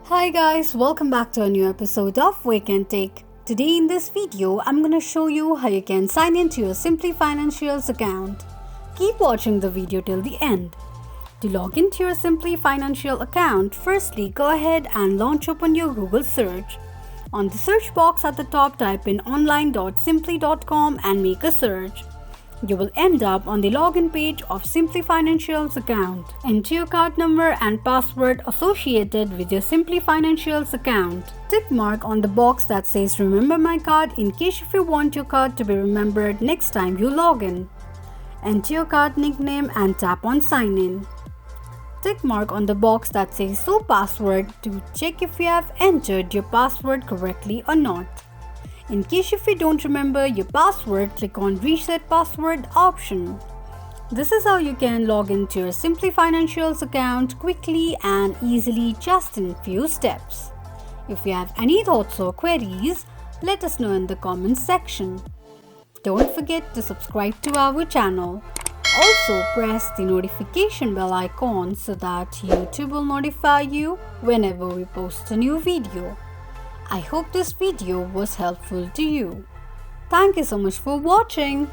Hi guys, welcome back to a new episode of Wake&Tech. Today in this video, I'm going to show you how you can sign into your Simplii Financial's account. Keep watching the video till the end. To log into your Simplii Financial account, firstly go ahead and launch open your Google search. On the search box at the top, type in online.simplii.com and make a search. You will end up on the login page of Simplii Financial's account. Enter your card number and password associated with your Simplii Financial's account. Tick mark on the box that says remember my card in case if you want your card to be remembered next time you log in. Enter your card nickname and tap on sign in. Tick mark on the box that says show password to check if you have entered your password correctly or not. In case if you don't remember your password, click on Reset Password option. This is how you can log into your Simplii Financial's account quickly and easily just in few steps. If you have any thoughts or queries, let us know in the comments section. Don't forget to subscribe to our channel. Also press the notification bell icon so that YouTube will notify you whenever we post a new video. I hope this video was helpful to you. Thank you so much for watching.